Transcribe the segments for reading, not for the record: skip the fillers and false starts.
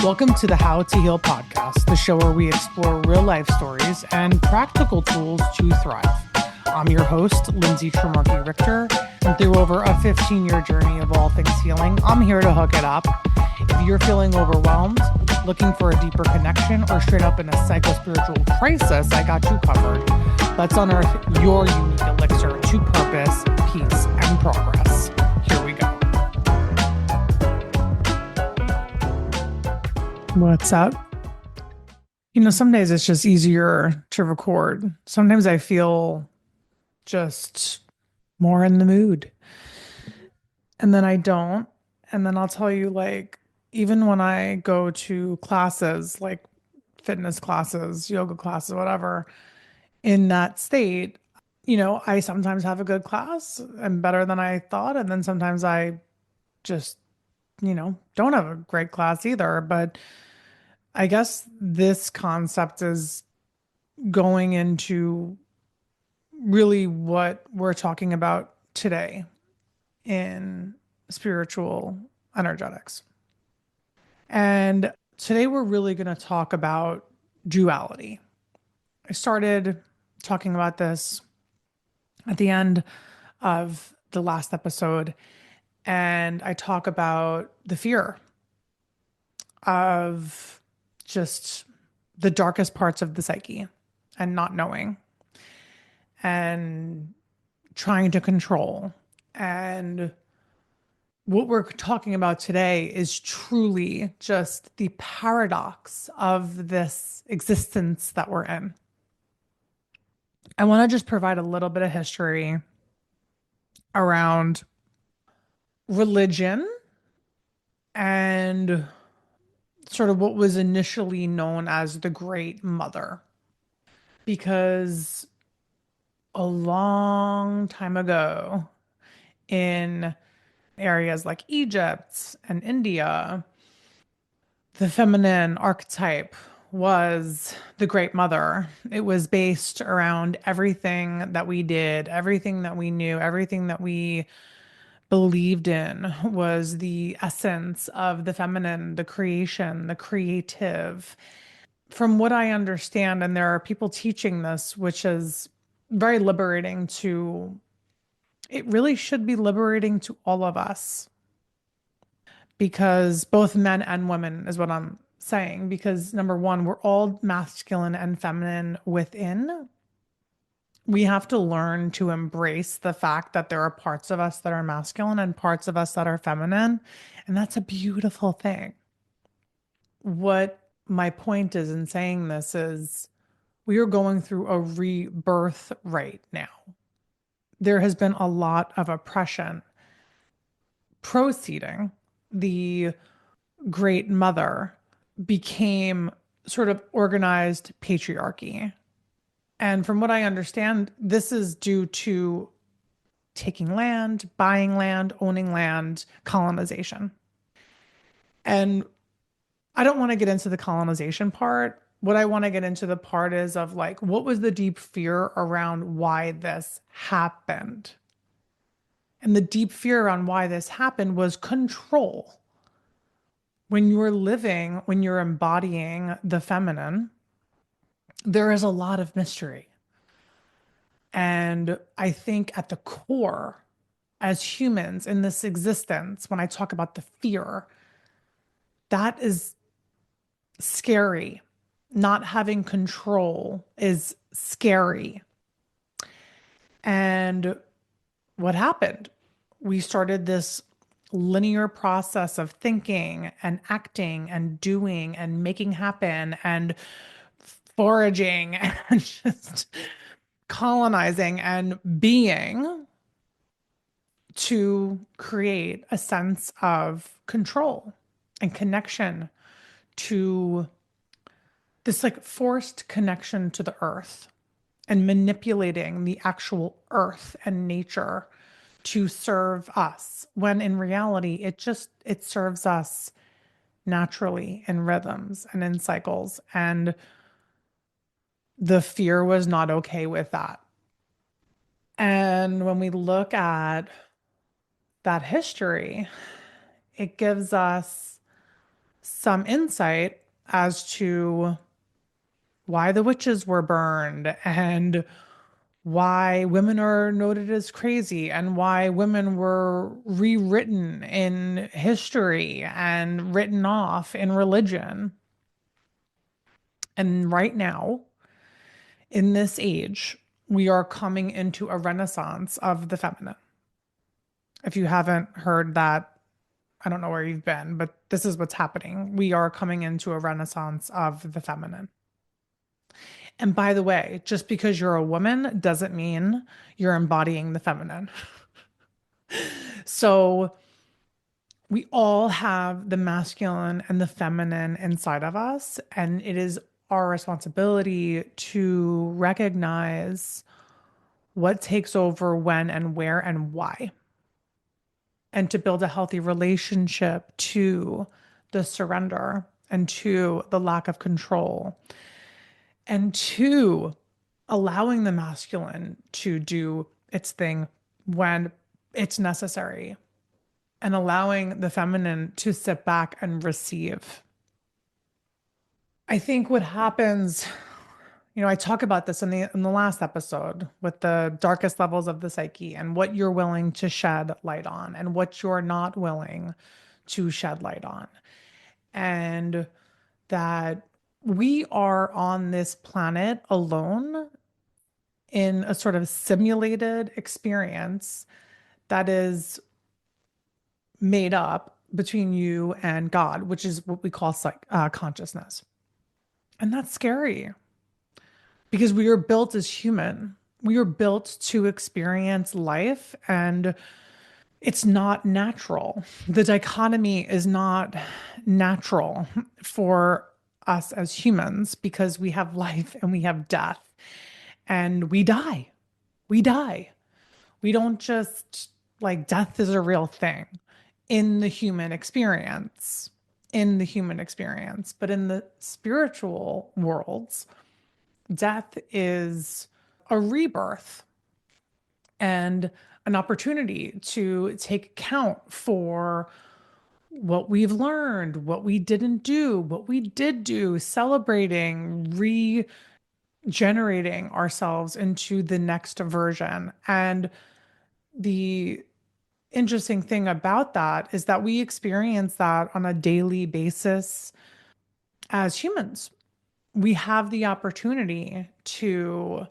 Welcome to the How to Heal podcast, the show where we explore real life stories and practical tools to thrive. I'm your host, Lindsay Tremarky Richter, and through over a 15-year journey of all things healing, I'm here to hook it up. If you're feeling overwhelmed, looking for a deeper connection, or straight up in a psycho-spiritual crisis, I got you covered. Let's unearth your unique elixir to purpose, peace, and progress. Here we go. What's up? Some days it's just easier to record. Sometimes I feel just more in the mood. And then I don't. And then I'll tell you, even when I go to classes, like fitness classes, yoga classes, whatever, in that state, I sometimes have a good class and better than I thought. And then sometimes I just, don't have a great class either. But I guess this concept is going into really what we're talking about today in spiritual energetics. And today we're really going to talk about duality. I started talking about this at the end of the last episode, and I talk about the fear of just the darkest parts of the psyche and not knowing and trying to control. And what we're talking about today is truly just the paradox of this existence that we're in. I want to just provide a little bit of history around religion and sort of what was initially known as the Great Mother. Because a long time ago in areas like Egypt and India, the feminine archetype was the Great Mother. It was based around everything that we did, everything that we knew, everything that we believed in was the essence of the feminine, the creation, the creative. From what I understand, and there are people teaching this, which is very liberating it really should be liberating to all of us, because both men and women is what I'm saying. Because number one, we're all masculine and feminine within. We have to learn to embrace the fact that there are parts of us that are masculine and parts of us that are feminine. And that's a beautiful thing. What my point is in saying this is we are going through a rebirth right now. There has been a lot of oppression proceeding. The Great Mother became sort of organized patriarchy. And from what I understand, this is due to taking land, buying land, owning land, colonization. And I don't want to get into the colonization part. What I want to get into the part is of what was the deep fear around why this happened? And the deep fear around why this happened was control. When you're embodying the feminine, there is a lot of mystery. And I think at the core, as humans in this existence, when I talk about the fear, that is scary. Not having control is scary. And what happened? We started this linear process of thinking and acting and doing and making happen and foraging and just colonizing and being to create a sense of control and connection to this forced connection to the earth and manipulating the actual earth and nature to serve us, when in reality it serves us naturally in rhythms and in cycles. And the fear was not okay with that. And when we look at that history, it gives us some insight as to why the witches were burned and why women are noted as crazy and why women were rewritten in history and written off in religion. And right now, in this age, we are coming into a renaissance of the feminine. If you haven't heard that, I don't know where you've been, but this is what's happening. We are coming into a renaissance of the feminine. And by the way, just because you're a woman doesn't mean you're embodying the feminine. So we all have the masculine and the feminine inside of us, and it is our responsibility to recognize what takes over when and where and why, and to build a healthy relationship to the surrender and to the lack of control and to allowing the masculine to do its thing when it's necessary and allowing the feminine to sit back and receive. I think what happens, I talk about this in the last episode with the darkest levels of the psyche and what you're willing to shed light on and what you're not willing to shed light on. And that we are on this planet alone in a sort of simulated experience that is made up between you and God, which is what we call consciousness. And that's scary because we are built as human. We are built to experience life, and it's not natural. The dichotomy is not natural for us as humans because we have life and we have death and we die. We die. We don't just like death is a real thing in the human experience, in the human experience. But in the spiritual worlds, death is a rebirth and an opportunity to take account for what we've learned, what we didn't do, what we did do, celebrating, regenerating ourselves into the next version. And the interesting thing about that is that we experience that on a daily basis as humans. We have the opportunity to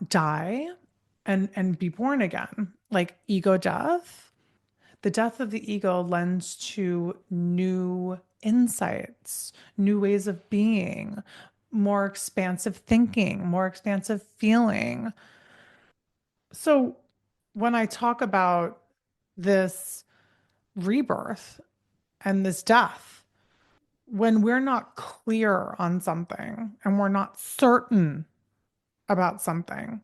die and be born again, like ego death. The death of the ego lends to new insights, new ways of being, more expansive thinking, more expansive feeling. So when I talk about this rebirth and this death, when we're not clear on something and we're not certain about something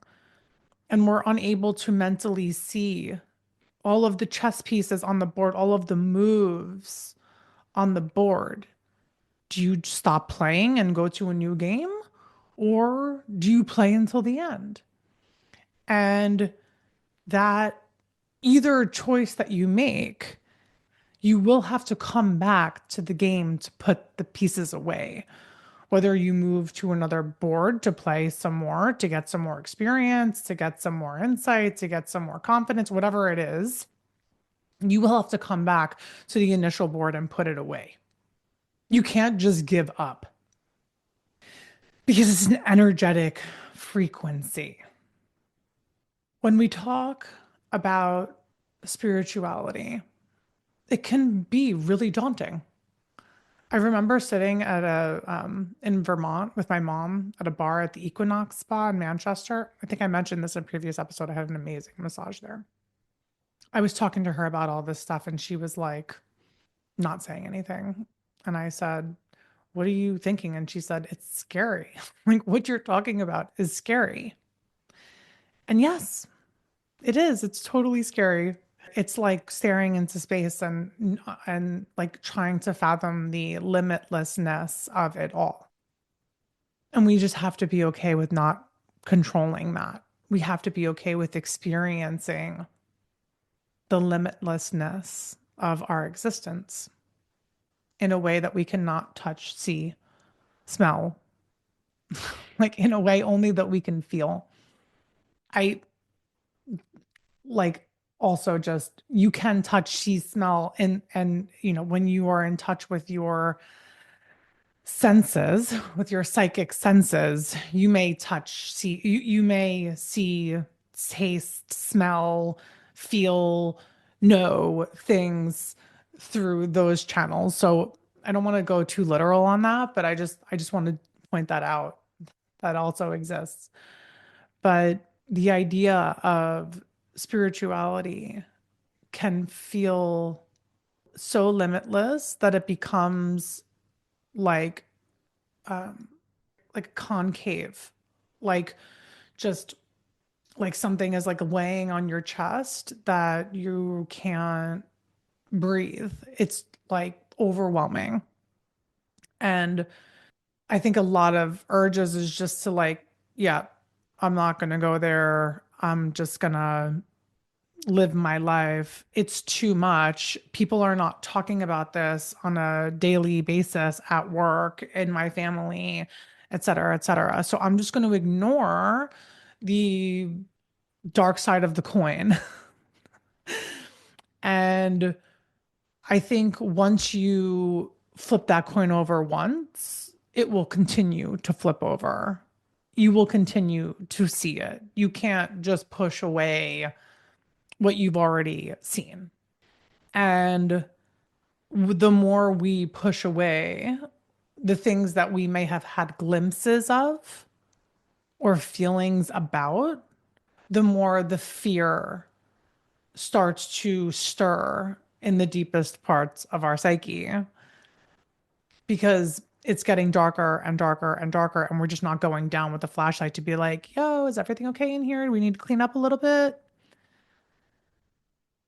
and we're unable to mentally see all of the chess pieces on the board, all of the moves on the board, do you stop playing and go to a new game? Or do you play until the end? And that either choice that you make, you will have to come back to the game to put the pieces away. Whether you move to another board to play some more, to get some more experience, to get some more insight, to get some more confidence, whatever it is, you will have to come back to the initial board and put it away. You can't just give up because it's an energetic frequency. When we talk about spirituality, it can be really daunting. I remember sitting at in Vermont with my mom at a bar at the Equinox Spa in Manchester. I think I mentioned this in a previous episode. I had an amazing massage there. I was talking to her about all this stuff and she was like not saying anything. And I said, "What are you thinking?" And she said, "It's scary." Like what you're talking about is scary. And yes, it is. It's totally scary. It's like staring into space and like trying to fathom the limitlessness of it all. And we just have to be okay with not controlling that. We have to be okay with experiencing the limitlessness of our existence. in a way that we cannot touch, see, smell, like in a way only that we can feel. I like also just you can touch, see, smell, and when you are in touch with your senses, with your psychic senses, you may touch, see, you may see, taste, smell, feel, know things through those channels. So I don't want to go too literal on that, but I just want to point that out that also exists. But the idea of spirituality can feel so limitless that it becomes like like concave, like just like something is like laying on your chest that you can't breathe. It's like overwhelming. And I think a lot of urges is just to like, yeah, I'm not going to go there. I'm just going to live my life. It's too much. People are not talking about this on a daily basis at work, in my family, et cetera, et cetera. So I'm just going to ignore the dark side of the coin. And I think once you flip that coin over once, it will continue to flip over. You will continue to see it. You can't just push away what you've already seen. And the more we push away the things that we may have had glimpses of or feelings about, the more the fear starts to stir in the deepest parts of our psyche because it's getting darker and darker and darker. And we're just not going down with the flashlight to be like, yo, is everything okay in here? Do we need to clean up a little bit?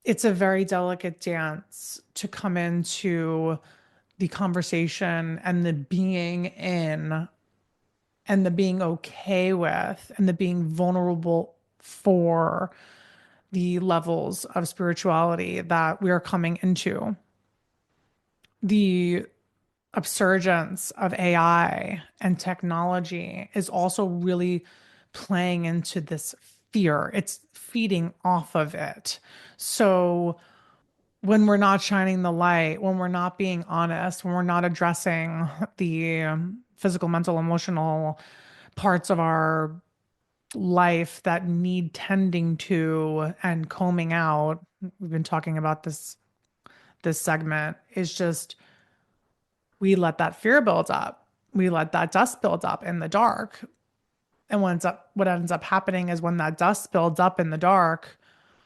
It's a very delicate dance to come into the conversation and the being in and the being okay with and the being vulnerable for the levels of spirituality that we are coming into. The upsurgence of AI and technology is also really playing into this fear. It's feeding off of it. So when we're not shining the light, when we're not being honest, when we're not addressing the physical, mental, emotional parts of our life that need tending to and combing out, we've been talking about this segment, is just we let that fear build up. We let that dust build up in the dark. And what ends up happening is when that dust builds up in the dark,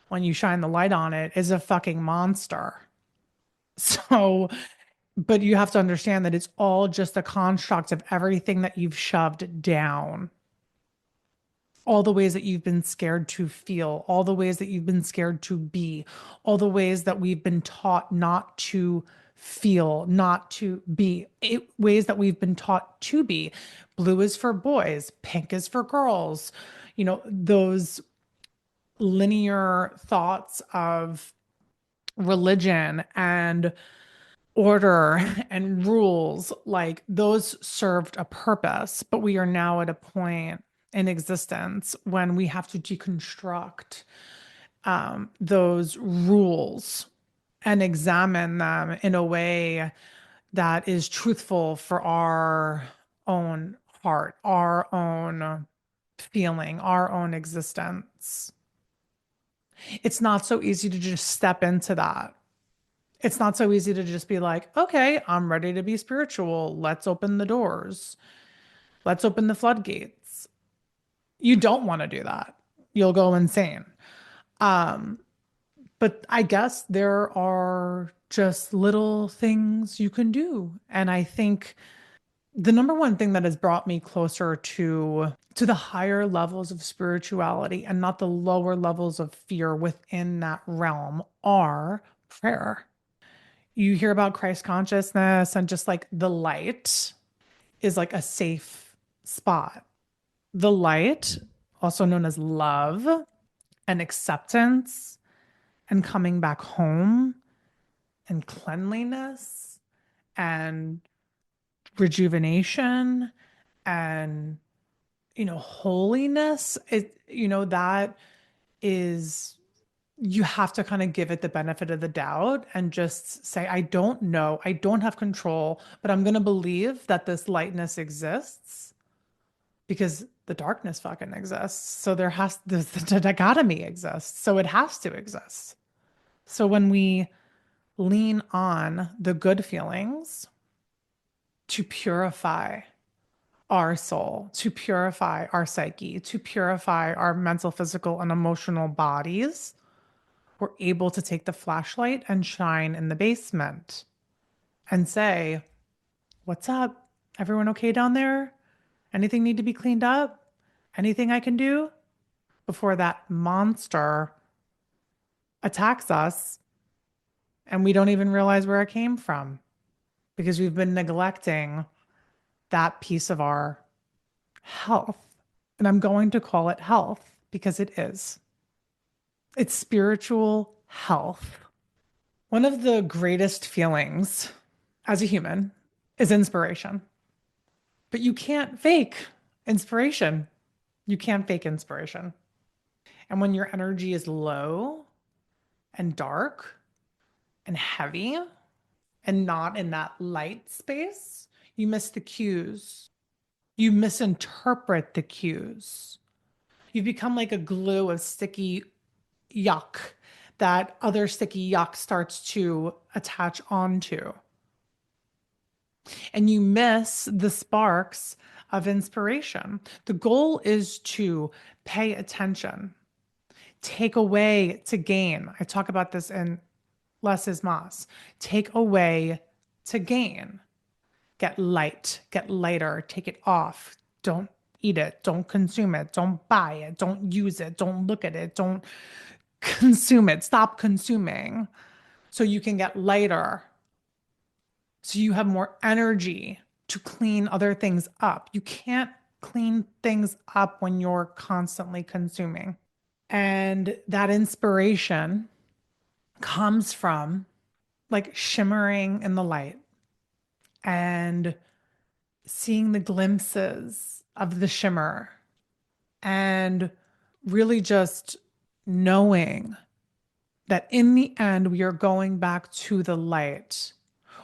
when you shine the light on it, is a fucking monster. So, but you have to understand that it's all just a construct of everything that you've shoved down, all the ways that you've been scared to feel, all the ways that you've been scared to be, all the ways that we've been taught not to feel, not to be, ways that we've been taught to be. Blue is for boys, pink is for girls. Those linear thoughts of religion and order and rules, like those served a purpose, but we are now at a point in existence when we have to deconstruct those rules and examine them in a way that is truthful for our own heart, our own feeling, our own existence. It's not so easy to just step into that. It's not so easy to just be like, okay, I'm ready to be spiritual. Let's open the doors. Let's open the floodgates. You don't want to do that. You'll go insane. Um, but I guess there are just little things you can do. And I think the number one thing that has brought me closer to the higher levels of spirituality and not the lower levels of fear within that realm are prayer. You hear about Christ consciousness and just like the light is like a safe spot. The light, also known as love and acceptance and coming back home and cleanliness and rejuvenation and, holiness. That is, you have to kind of give it the benefit of the doubt and just say, I don't know, I don't have control, but I'm going to believe that this lightness exists because the darkness fucking exists. So the dichotomy exists. So it has to exist. So when we lean on the good feelings to purify our soul, to purify our psyche, to purify our mental, physical, and emotional bodies, we're able to take the flashlight and shine in the basement and say, what's up? Everyone okay down there? Anything need to be cleaned up? Anything I can do? Before that monster attacks us and we don't even realize where it came from because we've been neglecting that piece of our health. And I'm going to call it health because it is. It's spiritual health. One of the greatest feelings as a human is inspiration. But you can't fake inspiration. You can't fake inspiration. And when your energy is low and dark and heavy and not in that light space, you miss the cues. You misinterpret the cues. You become like a glue of sticky yuck that other sticky yuck starts to attach onto. And you miss the sparks of inspiration. The goal is to pay attention, take away to gain. I talk about this in Less is Mas. Take away to gain. Get light, get lighter, take it off. Don't eat it, don't consume it, don't buy it, don't use it, don't look at it, don't consume it, stop consuming so you can get lighter, so you have more energy to clean other things up. You can't clean things up when you're constantly consuming. And that inspiration comes from like shimmering in the light and seeing the glimpses of the shimmer and really just knowing that in the end, we are going back to the light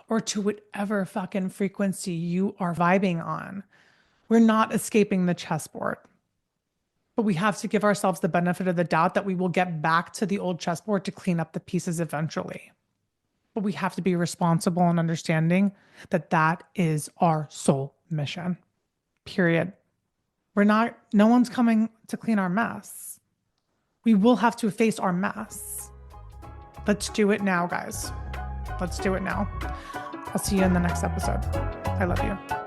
or to whatever fucking frequency you are vibing on. We're not escaping the chessboard, but we have to give ourselves the benefit of the doubt that we will get back to the old chessboard to clean up the pieces eventually. But we have to be responsible and understanding that that is our soul mission. Period. No one's coming to clean our mess. We will have to face our mess. Let's do it now, guys. Let's do it now. I'll see you in the next episode. I love you.